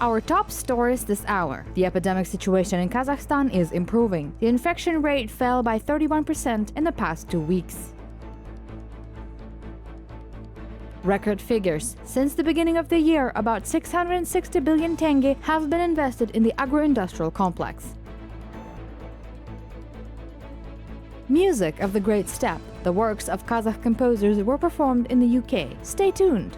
Our top stories this hour. The epidemic situation in Kazakhstan is improving. The infection rate fell by 31% in the past 2 weeks. Record figures. Since the beginning of the year, about 660 billion tenge have been invested in the agro-industrial complex. Music of the Great Steppe. The works of Kazakh composers were performed in the UK. Stay tuned.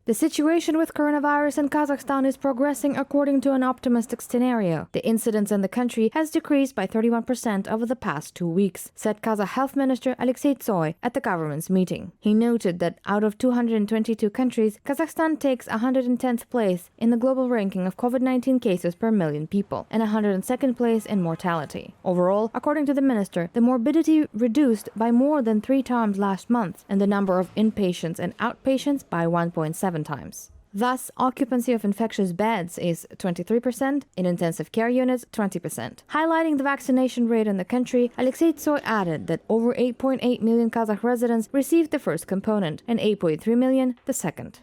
The situation with coronavirus in Kazakhstan is progressing according to an optimistic scenario. The incidence in the country has decreased by 31% over the past 2 weeks, said Kazakh Health Minister Alexei Tsoy at the government's meeting. He noted that out of 222 countries, Kazakhstan takes 110th place in the global ranking of COVID-19 cases per million people and 102nd place in mortality. Overall, according to the minister, the morbidity reduced by more than 3 times last month and the number of inpatients and outpatients by 1.7 times. Thus, occupancy of infectious beds is 23%, in intensive care units 20%. Highlighting the vaccination rate in the country, Alexei Tsoy added that over 8.8 million Kazakh residents received the first component and 8.3 million the second.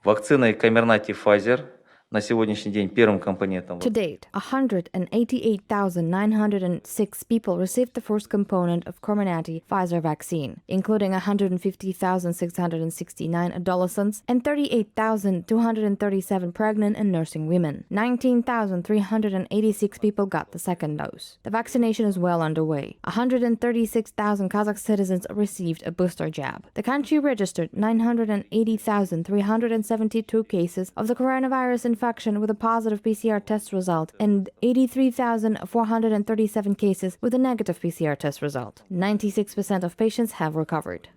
Вакцина Comirnaty Pfizer на сегодняшний день первым компонентом. To date, 188,906 people received the first component of Comirnaty Pfizer vaccine, including 150,669 adolescents and 38,237 pregnant and nursing women. 19,386 people got the second dose. The vaccination is well underway. 136,000 Kazakh citizens received a booster jab. The country registered 980,372 cases of the coronavirus infection with a positive PCR test result and 83,437 cases with a negative PCR test result. 96% of patients have recovered.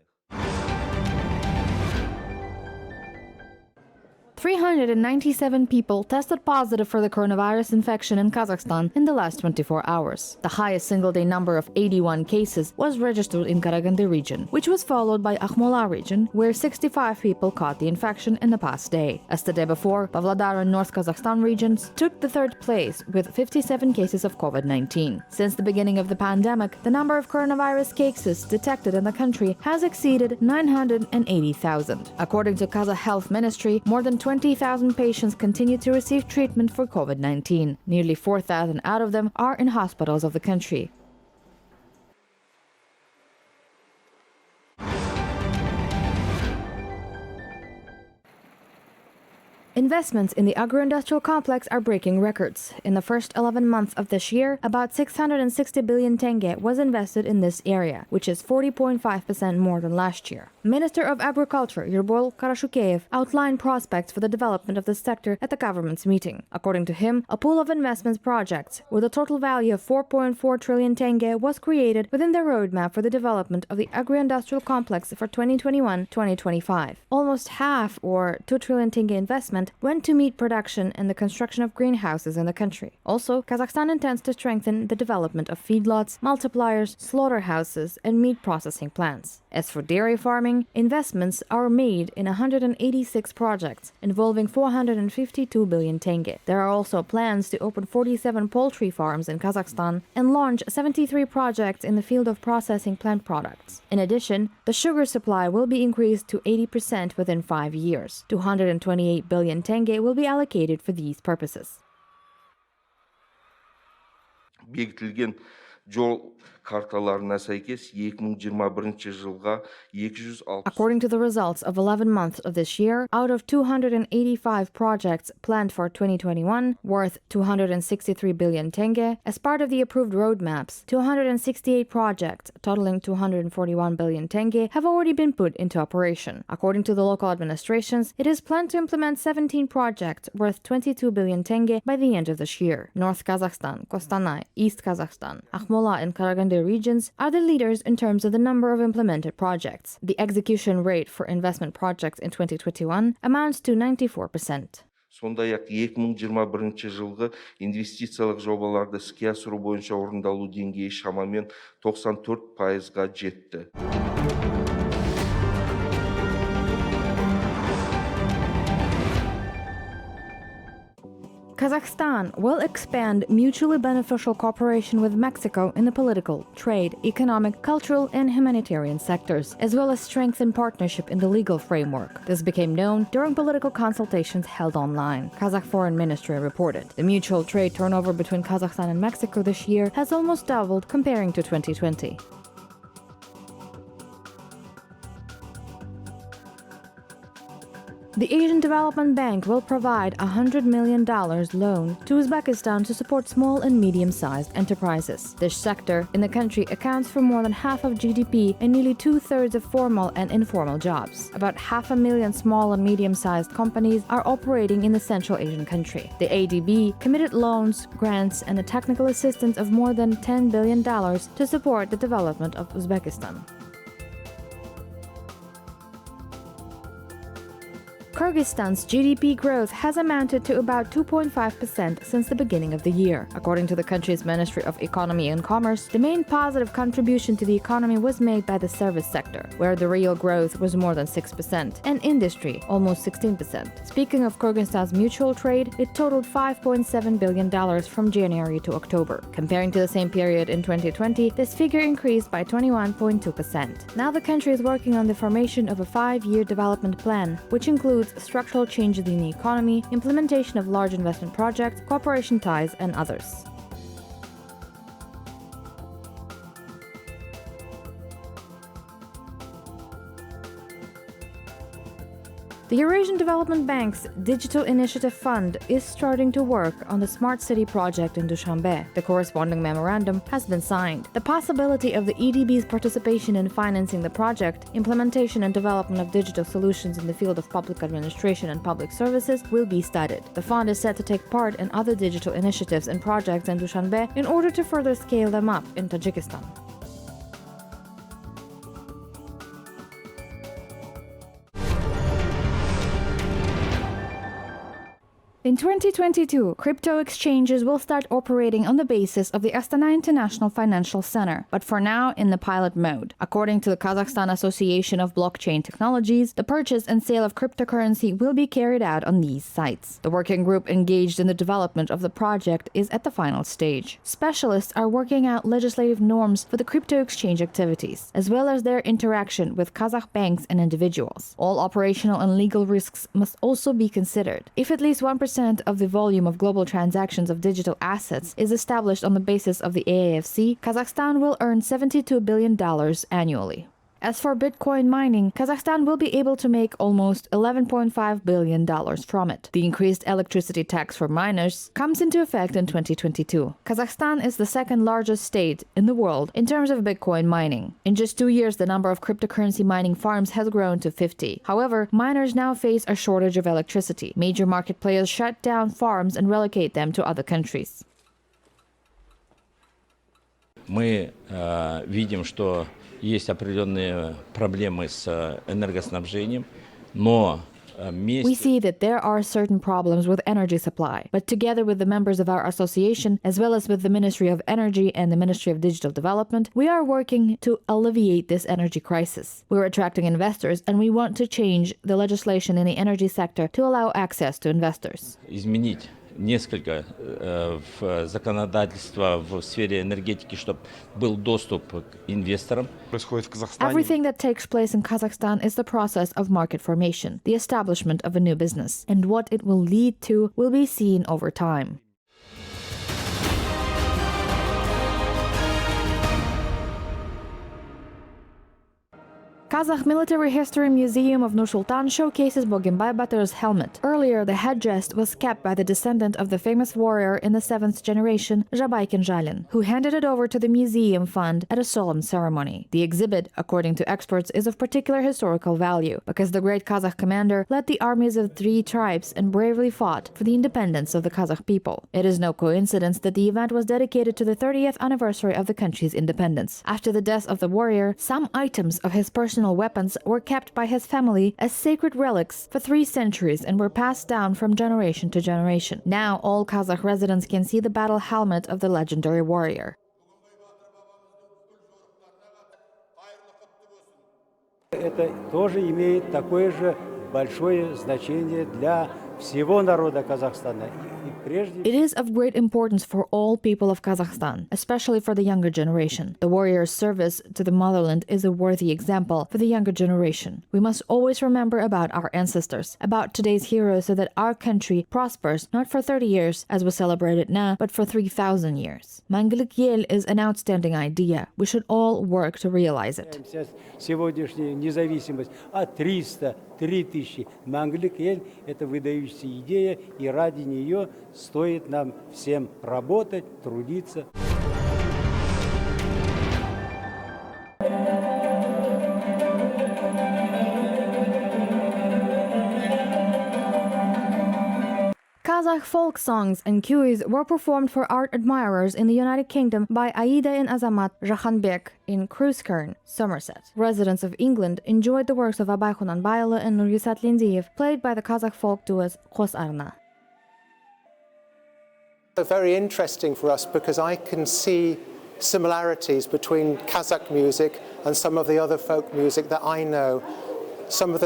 397 people tested positive for the coronavirus infection in Kazakhstan in the last 24 hours. The highest single-day number of 81 cases was registered in Karaganda region, which was followed by Akhmola region, where 65 people caught the infection in the past day. As the day before, Pavlodar and North Kazakhstan regions took the third place with 57 cases of COVID-19. Since the beginning of the pandemic, the number of coronavirus cases detected in the country has exceeded 980,000. According to Kazakh Health Ministry, more than 20,000 patients continue to receive treatment for COVID-19. Nearly 4,000 out of them are in hospitals of the country. Investments in the agro-industrial complex are breaking records. In the first 11 months of this year, about 660 billion tenge was invested in this area, which is 40.5% more than last year. Minister of Agriculture Yerbol Karashukeyev outlined prospects for the development of this sector at the government's meeting. According to him, a pool of investments projects with a total value of 4.4 trillion tenge was created within the roadmap for the development of the agro-industrial complex for 2021-2025. Almost half, or 2 trillion tenge investment, went to meat production and the construction of greenhouses in the country. Also, Kazakhstan intends to strengthen the development of feedlots, multipliers, slaughterhouses, and meat processing plants. As for dairy farming, investments are made in 186 projects involving 452 billion tenge. There are also plans to open 47 poultry farms in Kazakhstan and launch 73 projects in the field of processing plant products. In addition, the sugar supply will be increased to 80% within 5 years. 228 billion tenge will be allocated for these purposes. Бекітілген жол карталарына сәйкес 2021 жылға 260. According to the results of 11 months of this year, out of 285 projects planned for 2021, worth 263 billion tenge, as part of the approved roadmaps, 268 projects totaling 241 billion tenge have already been put into operation. According to the local administrations, it is planned to implement 17 projects worth 22 billion tenge by the end of this year. North Kazakhstan, Kostanay, East Kazakhstan, Akhmola and Karaganda regions are the leaders in terms of the number of implemented projects. The execution rate for investment projects in 2021 amounts to 94%. Сондай-ақ 2021 жылғы инвестициялық жобаларды іске асыру бойынша орындалу деңгейі шамамен 94%-ға жетті. Kazakhstan will expand mutually beneficial cooperation with Mexico in the political, trade, economic, cultural, and humanitarian sectors, as well as strengthen partnership in the legal framework. This became known during political consultations held online, Kazakh Foreign Ministry reported. The mutual trade turnover between Kazakhstan and Mexico this year has almost doubled comparing to 2020. The Asian Development Bank will provide a $100 million loan to Uzbekistan to support small and medium-sized enterprises. This sector in the country accounts for more than half of GDP and nearly two-thirds of formal and informal jobs. About 500,000 small and medium-sized companies are operating in the Central Asian country. The ADB committed loans, grants, and the technical assistance of more than $10 billion to support the development of Uzbekistan. Kyrgyzstan's GDP growth has amounted to about 2.5% since the beginning of the year. According to the country's Ministry of Economy and Commerce, the main positive contribution to the economy was made by the service sector, where the real growth was more than 6%, and industry, almost 16%. Speaking of Kyrgyzstan's mutual trade, it totaled $5.7 billion from January to October. Comparing to the same period in 2020, this figure increased by 21.2%. Now the country is working on the formation of a 5-year development plan, which includes structural changes in the economy, implementation of large investment projects, cooperation ties, and others. The Eurasian Development Bank's Digital Initiative Fund is starting to work on the Smart City project in Dushanbe. The corresponding memorandum has been signed. The possibility of the EDB's participation in financing the project, implementation and development of digital solutions in the field of public administration and public services will be studied. The fund is set to take part in other digital initiatives and projects in Dushanbe in order to further scale them up in Tajikistan. In 2022, crypto exchanges will start operating on the basis of the Astana International Financial Center, but for now in the pilot mode. According to the Kazakhstan Association of Blockchain Technologies, the purchase and sale of cryptocurrency will be carried out on these sites. The working group engaged in the development of the project is at the final stage. Specialists are working out legislative norms for the crypto exchange activities, as well as their interaction with Kazakh banks and individuals. All operational and legal risks must also be considered. If at least 1% of the volume of global transactions of digital assets is established on the basis of the AAFC, Kazakhstan will earn $72 billion annually. As for Bitcoin mining, Kazakhstan will be able to make almost $11.5 billion from it. The increased electricity tax for miners comes into effect in 2022. Kazakhstan is the second largest state in the world in terms of Bitcoin mining. In just 2 years, the number of cryptocurrency mining farms has grown to 50. However, miners now face a shortage of electricity. Major market players shut down farms and relocate them to other countries. Мы видим, что есть определенные проблемы с энергоснабжением, но We see that there are certain problems with energy supply, but together with the members of our association, as well as with the Ministry of Energy and the Ministry of Digital Development, we are working to alleviate this energy crisis. We're attracting investors, and we want to change the legislation in the energy sector to allow access to investors. Изменить несколько в законодательство в сфере энергетики, чтобы был доступ к инвесторам. Everything that takes place in Kazakhstan is the process of market formation, the establishment of a new business, and what it will lead to will be seen over time. Kazakh Military History Museum of Nur-Sultan showcases Bogenbai Batyr's helmet. Earlier, the headdress was kept by the descendant of the famous warrior in the 7th generation, Zhabay Kenjalin, who handed it over to the museum fund at a solemn ceremony. The exhibit, according to experts, is of particular historical value because the great Kazakh commander led the armies of 3 tribes and bravely fought for the independence of the Kazakh people. It is no coincidence that the event was dedicated to the 30th anniversary of the country's independence. After the death of the warrior, some items of his personal weapons were kept by his family as sacred relics for 3 centuries and were passed down from generation to generation. Now all Kazakh residents can see the battle helmet of the legendary warrior. Это тоже имеет такое же большое значение для всего народа Казахстана. И прежде It is of great importance for all people of Kazakhstan, especially for the younger generation. The warrior's service to the motherland is a worthy example for the younger generation. We must always remember about our ancestors, about today's heroes, so that our country prospers not for 30 years, as we celebrate it now, but for 3,000 years. Мәңгілік ел is an outstanding idea. We should all work to realize it. сегодняшняя независимость, а 300, 3000. Мәңгілік ел – это выдающаяся идея, и ради нее стоит нам всем работать, трудиться. Kazakh folk songs and cuis were performed for art admirers in the United Kingdom by Aida and Azamat Jahanbek in Cruiskern, Somerset. Residents of England enjoyed the works of Abay Khunanbaylı and Nurgisat Lindiyev, played by the Kazakh folk duos arna. Very interesting for us because I can see similarities between Kazakh music and some of the other folk music that I know. Some of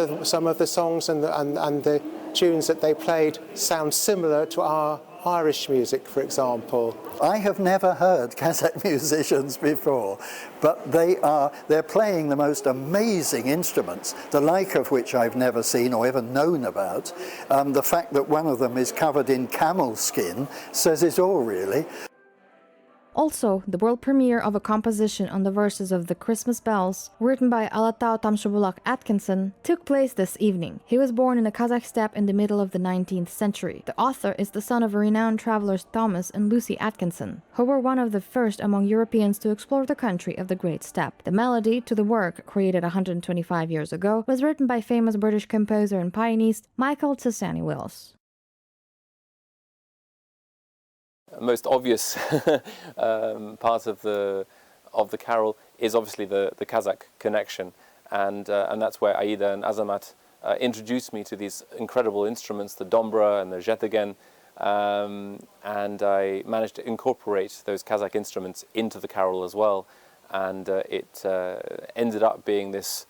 the songs and the tunes that they played sound similar to our Irish music, for example. I have never heard Kazakh musicians before, but they're playing the most amazing instruments, the like of which I've never seen or ever known about. The fact that one of them is covered in camel skin says it all, really. Also, the world premiere of a composition on the verses of the Christmas Bells, written by Alatau Tamshubulak Atkinson, took place this evening. He was born in a Kazakh steppe in the middle of the 19th century. The author is the son of renowned travelers Thomas and Lucy Atkinson, who were one of the first among Europeans to explore the country of the Great Steppe. The melody to the work, created 125 years ago, was written by famous British composer and pianist Michael Wills. Most obvious part of the carol is obviously the Kazakh connection, and that's where Aida and Azamat introduced me to these incredible instruments, the dombra and the zhetagen, and I managed to incorporate those Kazakh instruments into the carol as well, and it ended up being this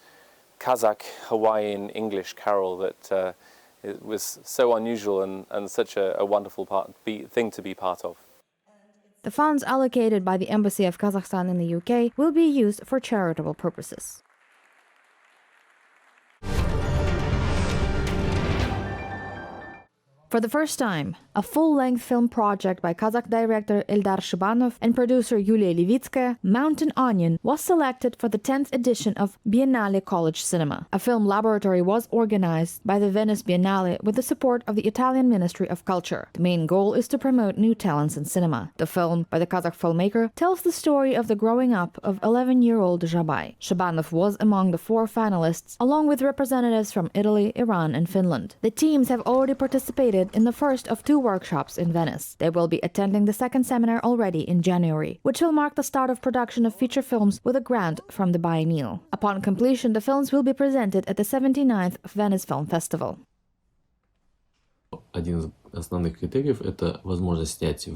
Kazakh Hawaiian English carol that it was so unusual and such a wonderful thing to be part of. The funds allocated by the Embassy of Kazakhstan in the UK will be used for charitable purposes. For the first time, a full-length film project by Kazakh director Eldar Shibanov and producer Yulia Levitskaya, Mountain Onion, was selected for the 10th edition of Biennale College Cinema. A film laboratory was organized by the Venice Biennale with the support of the Italian Ministry of Culture. The main goal is to promote new talents in cinema. The film, by the Kazakh filmmaker, tells the story of the growing up of 11-year-old Jabay. Shibanov was among the 4 finalists, along with representatives from Italy, Iran, and Finland. The teams have already participated in the first of 2 workshops in Venice. They will be attending the second seminar already in January, which will mark the start of production of feature films with a grant from the Biennale. Upon completion, the films will be presented at the 79th Venice Film Festival. Один из основных критериев – это возможность снять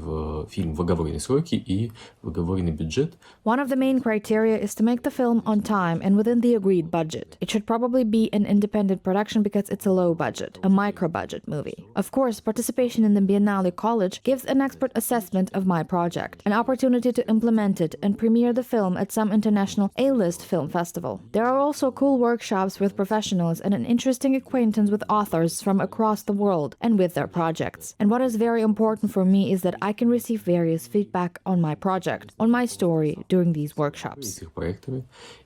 фильм в оговоренные сроки и в оговоренный бюджет. One of the main criteria is to make the film on time and within the agreed budget. It should probably be an independent production because it's a low budget, a micro-budget movie. Of course, participation in the Biennale College gives an expert assessment of my project, an opportunity to implement it and premiere the film at some international A-list film festival. There are also cool workshops with professionals and an interesting acquaintance with authors from across the world and with their projects. And what is very important for me is that I can receive various feedback on my project, on my story during these workshops.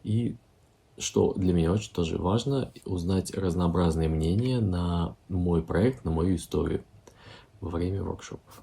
И что для меня очень тоже важно, узнать разнообразные мнения на мой проект, на мою историю во время воркшопов.